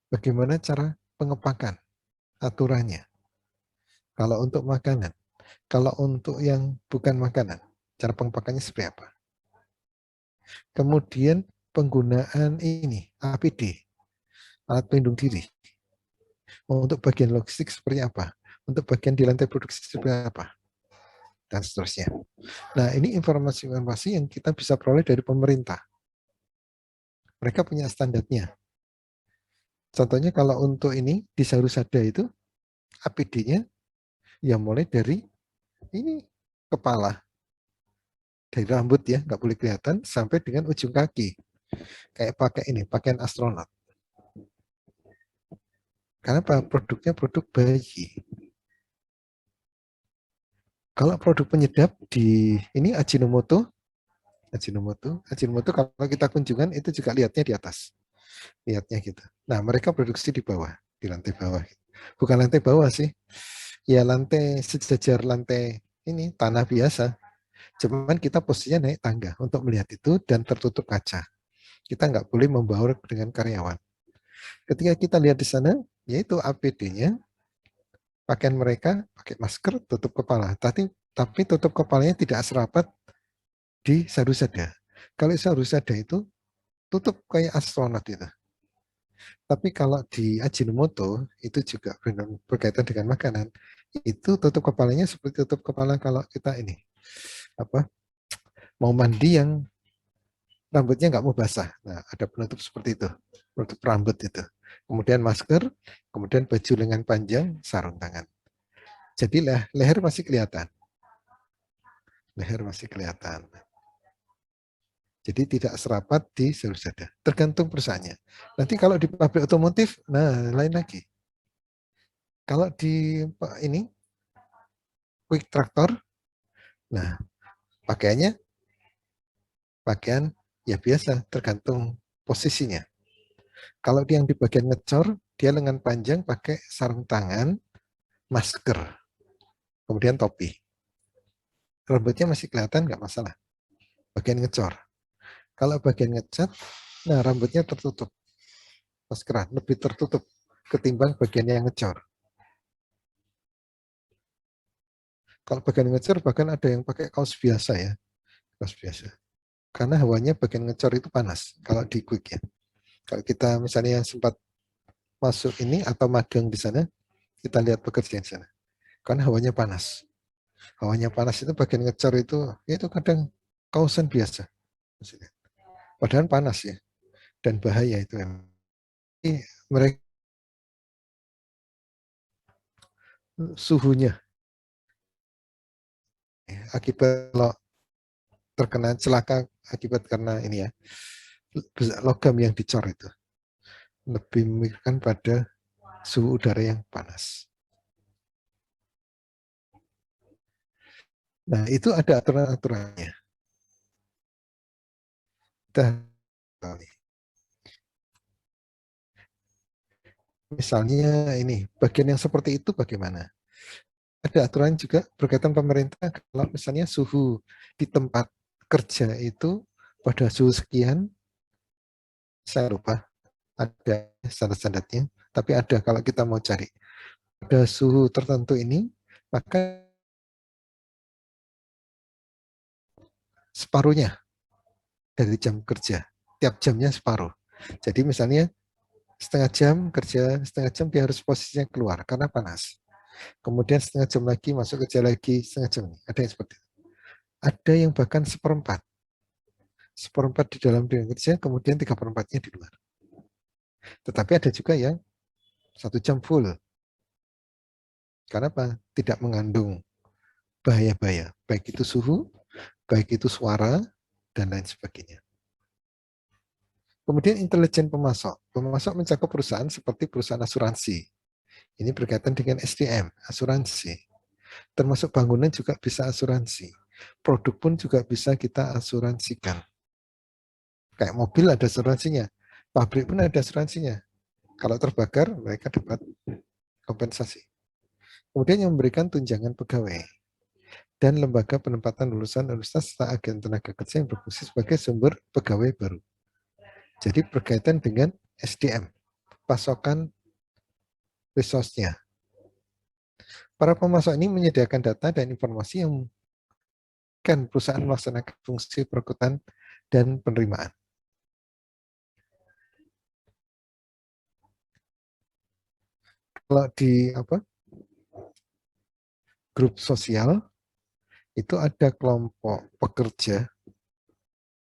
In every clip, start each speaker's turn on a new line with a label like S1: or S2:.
S1: Bagaimana cara pengepakan, aturannya. Kalau untuk makanan, kalau untuk yang bukan makanan, cara pengepakannya seperti apa. Kemudian penggunaan ini, APD, alat pelindung diri. Untuk bagian logistik seperti apa? Untuk bagian di lantai produksi seperti apa? Dan seterusnya. Nah, ini informasi-informasi yang kita bisa peroleh dari pemerintah. Mereka punya standarnya. Contohnya kalau untuk ini di Sarusada itu APD-nya ya mulai dari ini kepala, dari rambut ya, nggak boleh kelihatan sampai dengan ujung kaki. Kayak pakai ini, pakaian astronot. Karena produknya produk bayi. Kalau produk penyedap di ini Ajinomoto kalau kita kunjungan itu juga lihatnya di atas. Lihatnya gitu. Nah, mereka produksi di bawah, di lantai bawah. Bukan lantai bawah sih. Ya lantai sejajar lantai ini tanah biasa. Cuman kita posisinya naik tangga untuk melihat itu dan tertutup kaca. Kita nggak boleh membaur dengan karyawan. Ketika kita lihat di sana, yaitu APD-nya, pakaian mereka pakai masker, tutup kepala. Tapi tutup kepalanya tidak serapat di sarusada. Kalau sarusada itu tutup kayak astronot itu. Tapi kalau di Ajinomoto itu juga berkaitan dengan makanan. Itu tutup kepalanya seperti tutup kepala kalau kita ini apa mau mandi yang rambutnya nggak mau basah. Nah, ada penutup seperti itu, penutup rambut itu. Kemudian masker, kemudian baju lengan panjang, sarung tangan. Jadi leher masih kelihatan. Leher masih kelihatan. Jadi tidak serapat di sarusada. Tergantung perusahaannya. Nanti kalau di pabrik otomotif, nah lain lagi. Kalau di ini quick tractor, nah pakaiannya pakaian ya biasa, tergantung posisinya. Kalau yang di bagian ngecor, dia lengan panjang pakai sarung tangan, masker, kemudian topi. Rambutnya masih kelihatan nggak masalah. Bagian ngecor. Kalau bagian ngecat, nah rambutnya tertutup. Maskeran lebih tertutup ketimbang bagian yang ngecor. Kalau bagian ngecor bahkan ada yang pakai kaos biasa ya, kaos biasa. Karena hawanya bagian ngecor itu panas kalau di quick ya. Kalau kita misalnya sempat masuk ini atau magang di sana, kita lihat pekerjaan di sana. Karena hawanya panas. Hawanya panas itu bagian ngecor itu kadang kausan biasa. Padahal panas ya dan bahaya itu. Mereka suhunya akibat kalau terkena celaka akibat karena ini ya logam yang dicor itu lebih memikirkan pada suhu udara yang panas. Nah itu ada aturan-aturannya. Misalnya ini bagian yang seperti itu bagaimana? Ada aturan juga berkaitan pemerintah kalau misalnya suhu di tempat kerja itu pada suhu sekian, saya lupa ada standar-standarnya, tapi ada kalau kita mau cari pada suhu tertentu ini, maka separuhnya dari jam kerja, tiap jamnya separuh. Jadi misalnya setengah jam kerja, setengah jam dia harus posisinya keluar karena panas. Kemudian setengah jam lagi masuk kerja lagi, setengah jam. Ada yang seperti itu. Ada yang bahkan seperempat. Seperempat di dalam dunia kerja, kemudian 3/4-nya di luar. Tetapi ada juga yang 1 jam full. Karena apa? Tidak mengandung bahaya-bahaya. Baik itu suhu, baik itu suara, dan lain sebagainya. Kemudian intelijen pemasok. Pemasok mencakup perusahaan seperti perusahaan asuransi. Ini berkaitan dengan SDM, asuransi. Termasuk bangunan juga bisa asuransi. Produk pun juga bisa kita asuransikan. Kayak mobil ada asuransinya. Pabrik pun ada asuransinya. Kalau terbakar, mereka dapat kompensasi. Kemudian yang memberikan tunjangan pegawai dan lembaga penempatan lulusan universitas serta agen tenaga kerja yang berfungsi sebagai sumber pegawai baru. Jadi berkaitan dengan SDM. pasokan resource-nya. Para pemasok ini menyediakan data dan informasi yang memungkinkan perusahaan melaksanakan fungsi perekrutan dan penerimaan. Kalau di grup sosial itu ada kelompok pekerja,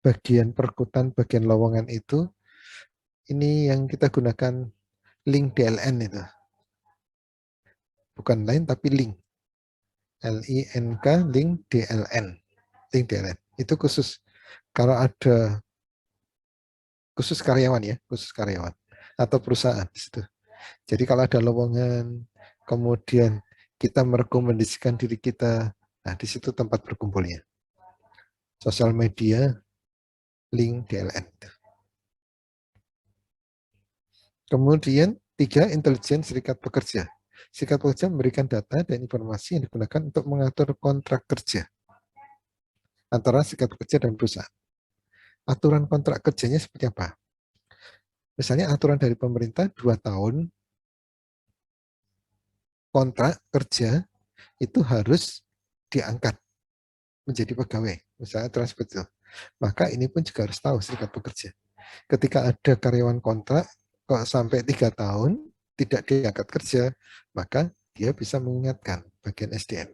S1: bagian perekrutan, bagian lowongan itu, ini yang kita gunakan link DLN itu. Bukan lain tapi link. LINK, link DLN. Link DLN. Itu khusus kalau ada khusus karyawan ya, khusus karyawan atau perusahaan di situ. Jadi kalau ada lowongan, kemudian kita merekomendasikan diri kita, nah di situ tempat berkumpulnya. Sosial media, link DLN. Kemudian 3, intelijen serikat pekerja. Serikat pekerja memberikan data dan informasi yang digunakan untuk mengatur kontrak kerja antara serikat pekerja dan perusahaan. Aturan kontrak kerjanya seperti apa? Misalnya aturan dari pemerintah 2 tahun kontrak kerja itu harus diangkat menjadi pegawai. Misalnya aturan seperti itu. Maka ini pun juga harus tahu serikat pekerja. Ketika ada karyawan kontrak kok sampai 3 tahun tidak diangkat kerja, maka dia bisa mengingatkan bagian SDM.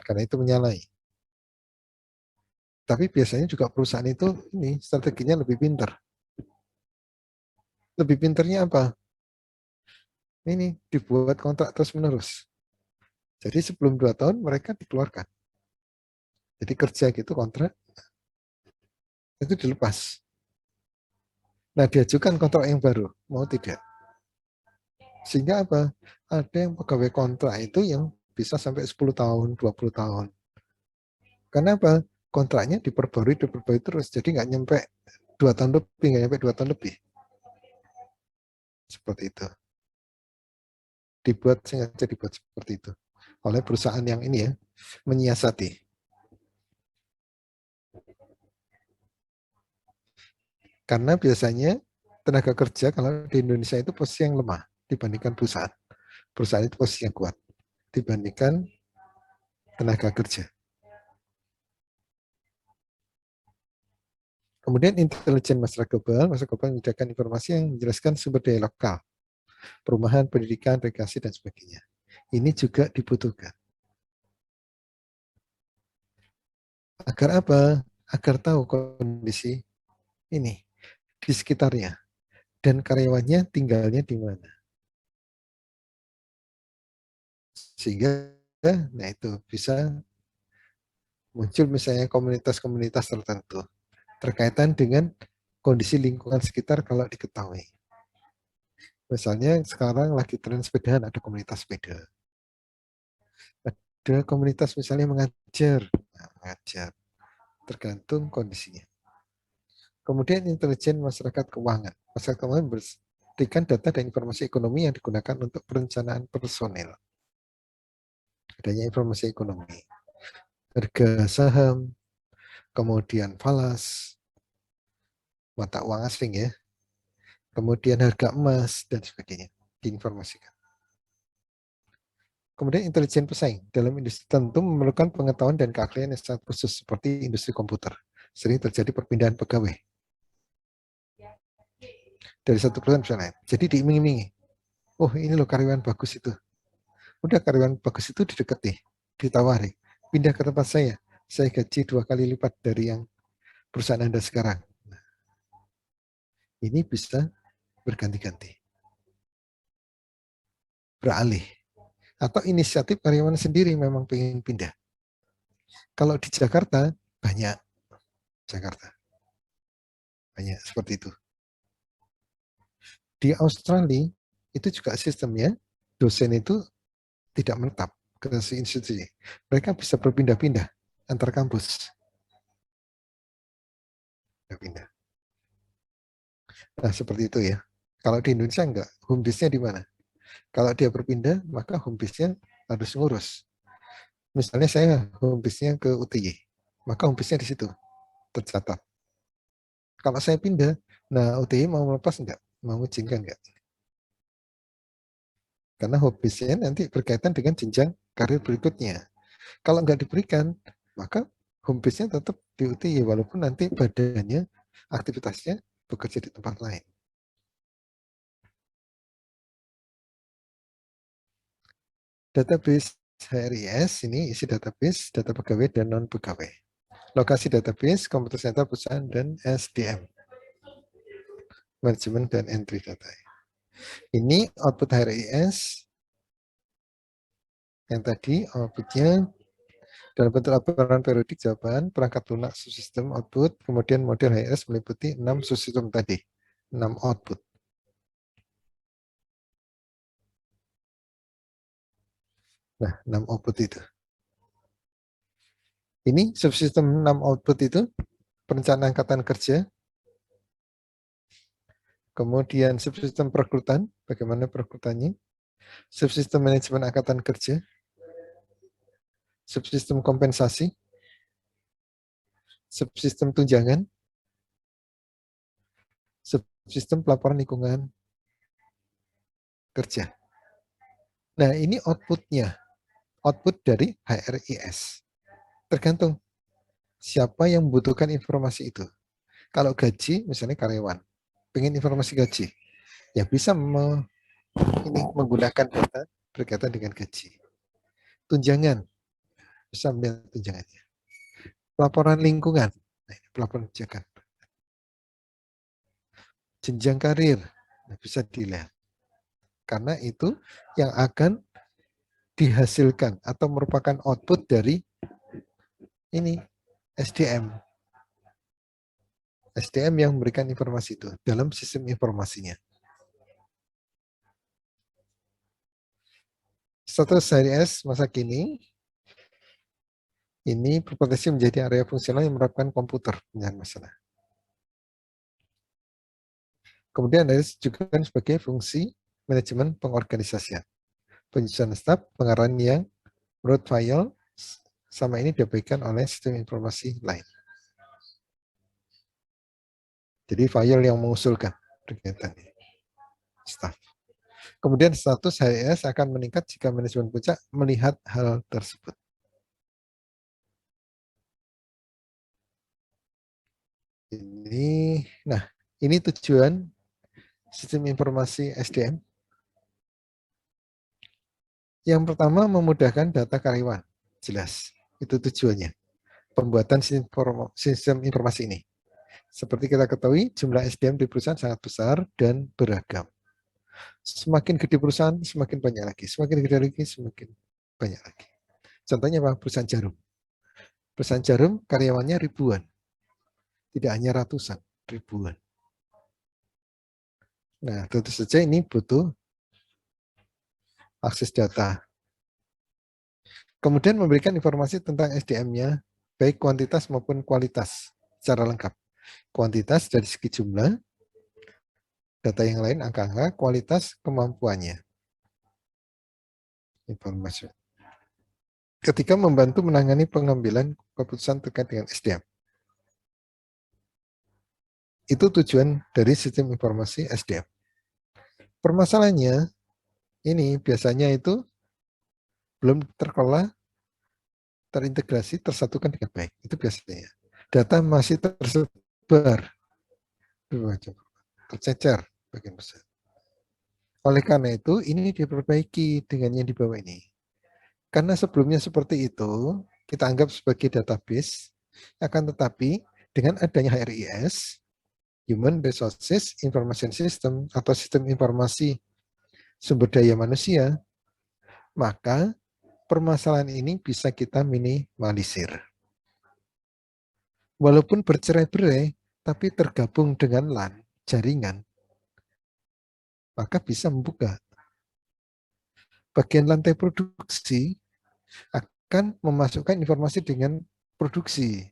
S1: Karena itu menyalahi. Tapi biasanya juga perusahaan itu ini strateginya lebih pintar. Lebih pintarnya apa? Ini dibuat kontrak terus-menerus. Jadi sebelum 2 tahun mereka dikeluarkan. Jadi kerja gitu kontrak itu dilepas. Nah diajukan kontrak yang baru, mau tidak. Sehingga apa? Ada yang pegawai kontrak itu yang bisa sampai 10 tahun, 20 tahun. Karena apa? Kontraknya diperbarui terus. Jadi nggak nyampe 2 tahun lebih, nggak nyampe 2 tahun lebih. Seperti itu. Sengaja dibuat seperti itu. Oleh perusahaan yang ini ya, menyiasati. Karena biasanya tenaga kerja kalau di Indonesia itu posisi yang lemah dibandingkan perusahaan. Perusahaan itu posisi yang kuat dibandingkan tenaga kerja. Kemudian intelijen masyarakat global menyediakan informasi yang menjelaskan sumber daya lokal, perumahan, pendidikan, rekreasi, dan sebagainya. Ini juga dibutuhkan. Agar apa? Agar tahu kondisi ini di sekitarnya dan karyawannya tinggalnya di mana. Sehingga nah itu bisa muncul misalnya komunitas-komunitas tertentu terkaitan dengan kondisi lingkungan sekitar kalau diketahui. Misalnya sekarang lagi tren sepedaan, ada komunitas sepeda. Ada komunitas misalnya mengajar, mengajar. Tergantung kondisinya. Kemudian intelijen masyarakat keuangan. Masyarakat keuangan berikan data dan informasi ekonomi yang digunakan untuk perencanaan personel. Adanya informasi ekonomi. Harga saham, kemudian falas, mata uang asing ya, kemudian harga emas, dan sebagainya. Diinformasikan. Kemudian intelijen pesaing. Dalam industri tentu memerlukan pengetahuan dan keahlian yang sangat khusus, seperti industri komputer. Sering terjadi perpindahan pegawai dari satu perusahaan ke lain. Jadi diiming-imingi. Oh ini loh karyawan bagus itu. Udah karyawan bagus itu didekati, ditawari. Pindah ke tempat saya gaji 2 kali lipat dari yang perusahaan Anda sekarang. Nah, ini bisa berganti-ganti. Beralih. Atau inisiatif karyawan sendiri memang pengen pindah. Kalau di Jakarta, banyak. Jakarta. Banyak seperti itu. Di Australia, itu juga sistemnya, dosen itu tidak menetap ke institusi. Mereka bisa berpindah-pindah antar kampus. Pindah. Nah, seperti itu ya. Kalau di Indonesia enggak, home base-nya di mana? Kalau dia berpindah, maka home base-nya harus ngurus. Misalnya saya home base-nya ke UTY, maka home base-nya di situ, tercatat. Kalau saya pindah, nah UTY mau melepas enggak? Mau mengizinkan enggak? Karena home-base-nya nanti berkaitan dengan jenjang karir berikutnya. Kalau nggak diberikan, maka home base-nya tetap di UTY, walaupun nanti badannya, aktivitasnya bekerja di tempat lain. Database HRIS, ini isi database, data pegawai dan non-pegawai. Lokasi database, komputer center perusahaan, dan SDM. Manajemen dan entry data. Ini output HRIS, yang tadi outputnya dalam bentuk laporan periodik jawaban, perangkat lunak subsistem output, kemudian model HRS meliputi 6 subsistem tadi, 6 output. Nah, 6 output itu. Ini subsistem 6 output itu, perencanaan angkatan kerja, kemudian subsistem perekrutan, bagaimana perekrutannya, subsistem manajemen angkatan kerja, subsistem kompensasi, subsistem tunjangan, subsistem pelaporan lingkungan kerja. Nah, ini outputnya, output dari HRIS. Tergantung siapa yang membutuhkan informasi itu. Kalau gaji, misalnya karyawan, pengen informasi gaji, ya bisa menggunakan data berkaitan dengan gaji. Tunjangan, bisa melihat tunjangannya. Pelaporan lingkungan, nah, pelaporan tunjangan. Jenjang karir, nah, bisa dilihat. Karena itu yang akan dihasilkan atau merupakan output dari ini SDM. SDM yang memberikan informasi itu dalam sistem informasinya. Status HRS masa kini ini berpotensi menjadi area fungsional yang menerapkan komputer penyelesaian masalah. Kemudian ada juga sebagai fungsi manajemen pengorganisasian. Penyusunan staf, pengarahan yang menurut file sama ini diabaikan oleh sistem informasi lain. Jadi file yang mengusulkan kegiatan staf. Kemudian status HRS akan meningkat jika manajemen puncak melihat hal tersebut. Ini tujuan sistem informasi SDM. Yang pertama memudahkan data karyawan, jelas itu tujuannya. Pembuatan sistem informasi ini. Seperti kita ketahui, jumlah SDM di perusahaan sangat besar dan beragam. Semakin gede perusahaan, semakin banyak lagi. Semakin gede lagi, semakin banyak lagi. Contohnya apa? Perusahaan jarum. Perusahaan jarum karyawannya ribuan. Tidak hanya ratusan, ribuan. Nah, tentu saja ini butuh akses data. Kemudian memberikan informasi tentang SDM-nya, baik kuantitas maupun kualitas, secara lengkap. Kuantitas dari segi jumlah, data yang lain, angka-angka, kualitas, kemampuannya. Informasi. Ketika membantu menangani pengambilan keputusan terkait dengan SDM. Itu tujuan dari sistem informasi SDM. Permasalahannya, ini biasanya itu belum terkelola, terintegrasi, tersatukan dengan baik. Itu biasanya. Data masih tersebar, tercecer bagian besar. Oleh karena itu, ini diperbaiki dengan yang di bawah ini. Karena sebelumnya seperti itu, kita anggap sebagai database, akan tetapi dengan adanya HRIS, Human Resources Information System, atau sistem informasi sumber daya manusia, maka permasalahan ini bisa kita minimalisir. Walaupun bercerai-berai, tapi tergabung dengan LAN, jaringan, maka bisa membuka. Bagian lantai produksi akan memasukkan informasi dengan produksi.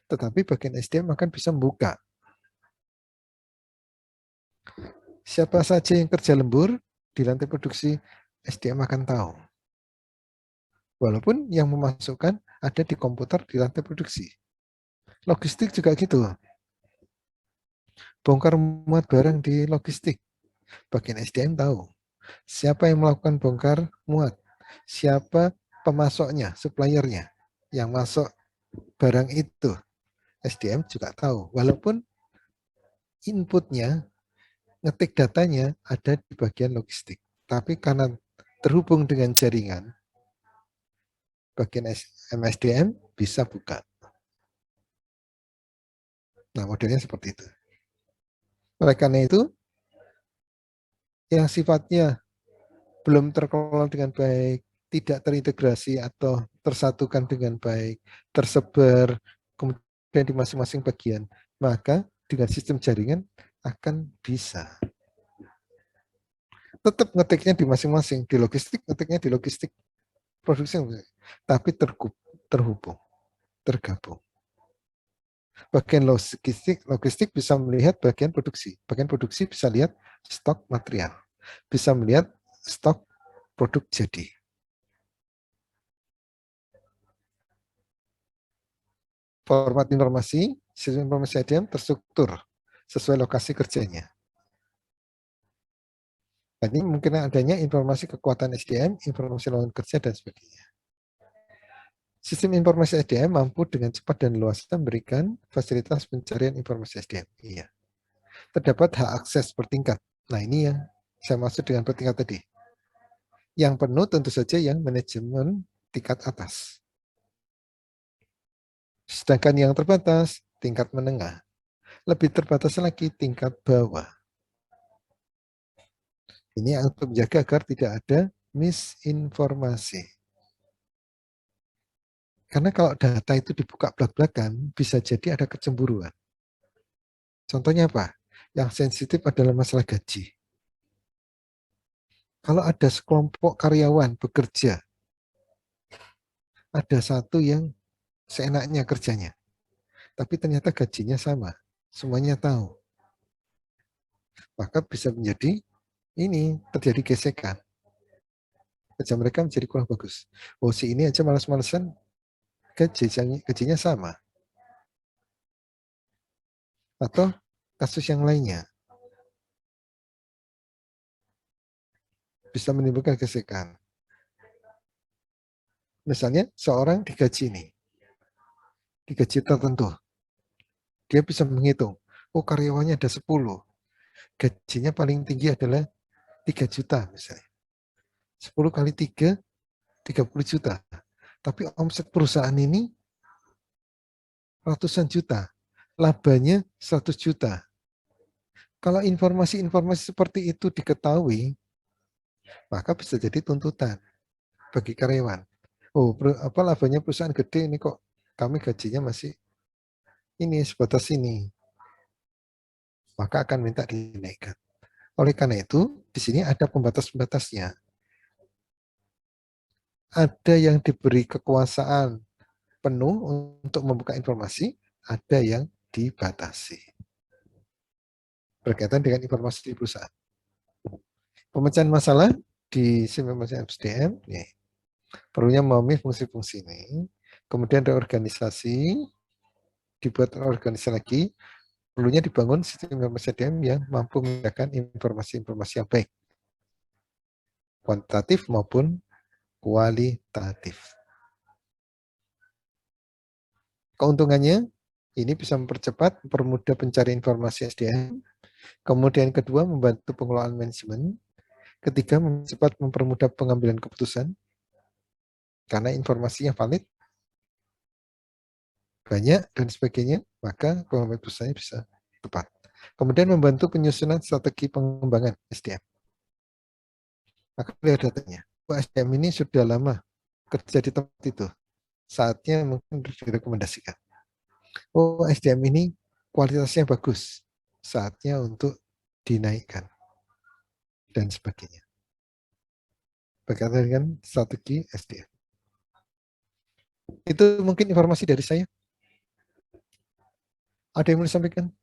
S1: Tetapi bagian SDM akan bisa membuka. Siapa saja yang kerja lembur di lantai produksi, SDM akan tahu. Walaupun yang memasukkan ada di komputer di lantai produksi. Logistik juga gitu. Bongkar muat barang di logistik. Bagian SDM tahu. Siapa yang melakukan bongkar muat? Siapa pemasoknya, suppliernya yang masuk barang itu? SDM juga tahu. Walaupun inputnya, ngetik datanya ada di bagian logistik. Tapi karena terhubung dengan jaringan, bagian MSDM bisa buka. Nah, modelnya seperti itu. Oleh karena itu, yang sifatnya belum terkelola dengan baik, tidak terintegrasi atau tersatukan dengan baik, tersebar kemudian di masing-masing bagian, maka dengan sistem jaringan akan bisa. Tetap ngetiknya di masing-masing, di logistik ngetiknya di logistik produksi, tapi terhubung, tergabung. Bagian logistik bisa melihat bagian produksi bisa lihat stok material, bisa melihat stok produk jadi. Format informasi, sistem informasi ADM terstruktur sesuai lokasi kerjanya. Ini mungkin adanya informasi kekuatan SDM, informasi lowongan kerja, dan sebagainya. Sistem informasi SDM mampu dengan cepat dan luas memberikan fasilitas pencarian informasi SDM. Iya. Terdapat hak akses bertingkat. Nah, ini yang saya maksud dengan bertingkat tadi. Yang penuh tentu saja yang manajemen tingkat atas. Sedangkan yang terbatas, tingkat menengah. Lebih terbatas lagi, tingkat bawah. Ini untuk menjaga agar tidak ada misinformasi. Karena kalau data itu dibuka belak-belakan, bisa jadi ada kecemburuan. Contohnya apa? Yang sensitif adalah masalah gaji. Kalau ada sekelompok karyawan bekerja, ada satu yang seenaknya kerjanya, tapi ternyata gajinya sama, semuanya tahu, maka bisa menjadi ini terjadi gesekan. Kerja mereka menjadi kurang bagus. Oh, si ini aja malas-malasan, gajinya sama. Atau kasus yang lainnya bisa menimbulkan gesekan. Misalnya seorang digaji tertentu, dia bisa menghitung, oh karyawannya ada 10, gajinya paling tinggi adalah 3 juta misalnya. 10 kali 3, 30 juta. Tapi omset perusahaan ini ratusan juta. Labanya 100 juta. Kalau informasi-informasi seperti itu diketahui, maka bisa jadi tuntutan bagi karyawan. Oh, apa labanya perusahaan gede ini kok kami gajinya masih ini sebatas ini. Maka akan minta dinaikkan. Oleh karena itu, di sini ada pembatas-pembatasnya. Ada yang diberi kekuasaan penuh untuk membuka informasi, ada yang dibatasi. Berkaitan dengan informasi di perusahaan. Pemecahan masalah di informasi SDM, nih, perlunya memahami fungsi-fungsi ini, kemudian reorganisasi, dibuat organisasi lagi, perlunya dibangun sistem informasi SDM yang mampu membedakan informasi-informasi yang baik, kuantitatif maupun kualitatif. Keuntungannya, ini bisa mempercepat, mempermudah pencarian informasi SDM. Kemudian kedua, membantu pengelolaan manajemen. Ketiga, mempermudah pengambilan keputusan. Karena informasinya valid, banyak, dan sebagainya, maka pengambilan keputusannya bisa tepat. Kemudian membantu penyusunan strategi pengembangan SDM. Maka lihat datanya. SDM ini sudah lama kerja di tempat itu. Saatnya mungkin direkomendasikan. Oh, SDM ini kualitasnya bagus. Saatnya untuk dinaikkan. Dan sebagainya. Berkaitan dengan strategi SDM. Itu mungkin informasi dari saya. Ada yang mau disampaikan?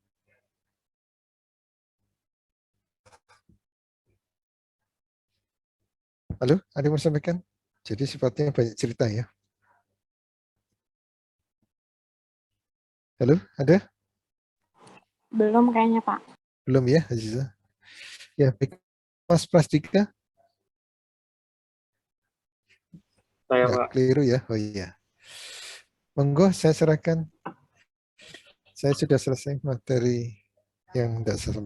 S1: Halo, ada yang mau disampaikan? Jadi sifatnya banyak cerita ya. Halo, ada?
S2: Belum kayaknya, Pak.
S1: Belum ya, Aziza? Ya, baik. Mas Prastika,
S2: saya
S1: Nggak
S2: Pak.
S1: keliru ya. Oh iya. Monggo saya serahkan. Saya sudah selesai materi yang tidak selesai.